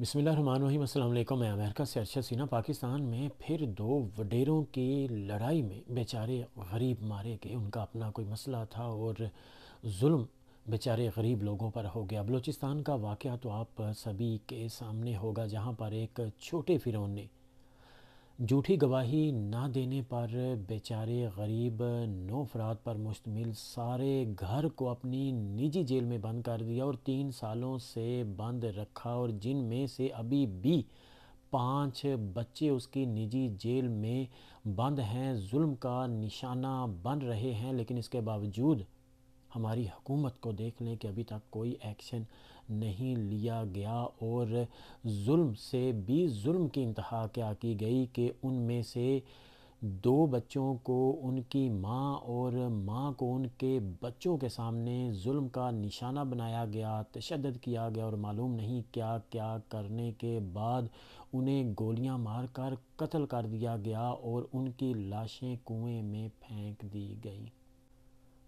बिस्मिल्लाहिर्रहमानिर्रहीम। अस्सलाम वालेकुम। मैं अमेरिका से अरशद सीना। पाकिस्तान में फिर दो वडेरों की लड़ाई में बेचारे गरीब मारे गए। उनका अपना कोई मसला था और जुल्म बेचारे गरीब लोगों पर हो गया। बलूचिस्तान का वाक़या तो आप सभी के सामने होगा, जहाँ पर एक छोटे फिरौन ने झूठी गवाही ना देने पर बेचारे गरीब 9 अफराद पर मुश्तमिल सारे घर को अपनी निजी जेल में बंद कर दिया और 3 सालों से बंद रखा, और जिन में से अभी भी 5 बच्चे उसकी निजी जेल में बंद हैं, जुल्म का निशाना बन रहे हैं। लेकिन इसके बावजूद हमारी हुकूमत को देख लें कि अभी तक कोई एक्शन नहीं लिया गया, और जुल्म से भी जुल्म की इंतहा क्या की गई कि उनमें से 2 बच्चों को उनकी माँ और माँ को उनके बच्चों के सामने जुल्म का निशाना बनाया गया, तशद्दुद किया गया, और मालूम नहीं क्या क्या करने के बाद उन्हें गोलियां मारकर कत्ल कर दिया गया और उनकी लाशें कुएं में फेंक दी गई।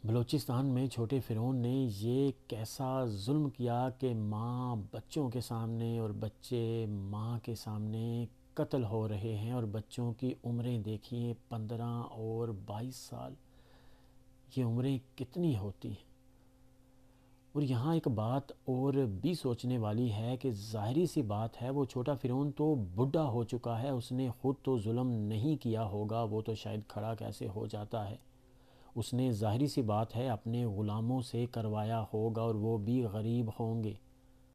बलूचिस्तान में छोटे फिरौन ने ये कैसा जुल्म किया कि माँ बच्चों के सामने और बच्चे माँ के सामने कत्ल हो रहे हैं, और बच्चों की उम्रें देखिए 15 और 22 साल। ये उम्रें कितनी होती हैं। और यहाँ एक बात और भी सोचने वाली है कि ज़ाहिरी सी बात है, वो छोटा फिरौन तो बुढ़ा हो चुका है, उसने ख़ुद तो जुल्म नहीं किया होगा, वो तो शायद खड़ा कैसे हो जाता है। उसने ज़ाहिरी सी बात है अपने ग़ुलामों से करवाया होगा, और वो भी गरीब होंगे।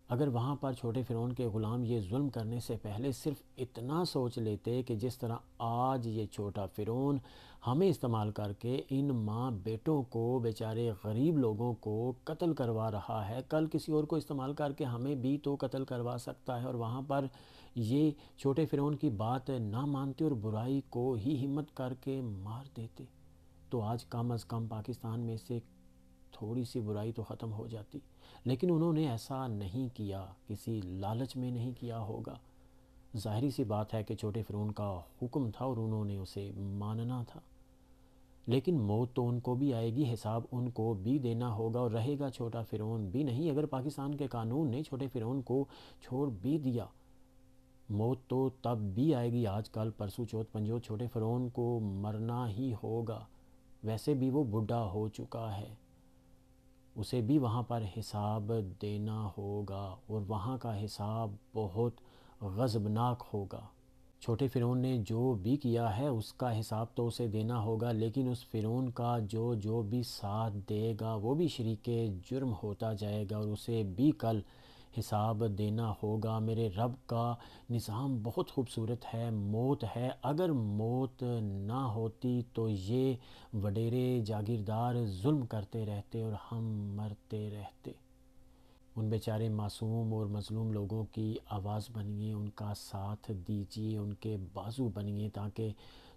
अगर वहाँ पर छोटे फिरौन के ग़ुलाम ये जुल्म करने से पहले सिर्फ इतना सोच लेते कि जिस तरह आज ये छोटा फिरौन हमें इस्तेमाल करके इन माँ बेटों को, बेचारे गरीब लोगों को कत्ल करवा रहा है, कल किसी और को इस्तेमाल करके हमें भी तो कत्ल करवा सकता है। और वहाँ पर ये छोटे फिरौन की बात ना मानते और बुराई को ही हिम्मत करके मार देते, तो आज कम अज़ कम पाकिस्तान में से थोड़ी सी बुराई तो ख़त्म हो जाती। लेकिन उन्होंने ऐसा नहीं किया, किसी लालच में नहीं किया होगा। ज़ाहिरी सी बात है कि छोटे फिरौन का हुक्म था और उन्होंने उसे मानना था। लेकिन मौत तो उनको भी आएगी, हिसाब उनको भी देना होगा, और रहेगा छोटा फिरौन भी नहीं। अगर पाकिस्तान के कानून ने छोटे फिरौन को छोड़ भी दिया, मौत तो तब भी आएगी। आज कल परसों चौथ पंजों छोटे फिरौन को मरना ही होगा। वैसे भी वो बूढ़ा हो चुका है, उसे भी वहाँ पर हिसाब देना होगा, और वहाँ का हिसाब बहुत गज़बनाक होगा। छोटे फिरौन ने जो भी किया है उसका हिसाब तो उसे देना होगा, लेकिन उस फिरौन का जो भी साथ देगा वो भी शरीके जुर्म होता जाएगा, और उसे भी कल हिसाब देना होगा। मेरे रब का निज़ाम बहुत खूबसूरत है। मौत है, अगर मौत ना होती तो ये वडेरे जागीरदार जुल्म करते रहते और हम मरते रहते। उन बेचारे मासूम और मज़लूम लोगों की आवाज़ बनिए, उनका साथ दीजिए, उनके बाजू बनिए, ताकि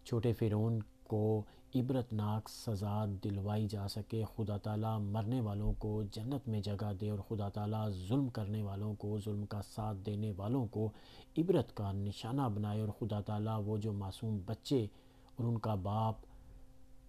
छोटे फिरौन को इबरतनाक सज़ा दिलवाई जा सके। खुदा ताला मरने वालों को जन्नत में जगह दे, और खुदा ताला जुल्म करने वालों को, जुल्म का साथ देने वालों को इबरत का निशाना बनाए, और खुदा ताला वो जो मासूम बच्चे और उनका बाप,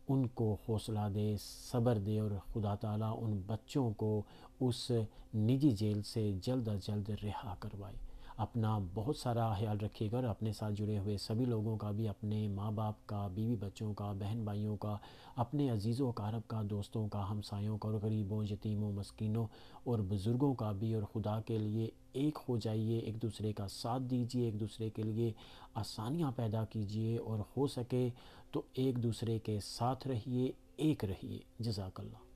उनको हौसला दे, सब्र दे, और खुदा ताला उन बच्चों को उस निजी जेल से जल्द अज जल्द रिहा करवाए। अपना बहुत सारा ख्याल रखिएगा, और अपने साथ जुड़े हुए सभी लोगों का भी, अपने माँ बाप का, बीवी बच्चों का, बहन भाइयों का, अपने अजीज़ों कारब का, दोस्तों का, हमसायों का, और गरीबों, यतीमों, मस्कीनों और बुज़ुर्गों का भी। और खुदा के लिए एक हो जाइए, एक दूसरे का साथ दीजिए, एक दूसरे के लिए आसानियाँ पैदा कीजिए, और हो सके तो एक दूसरे के साथ रहिए, एक रहिए। जज़ाकल्लाह।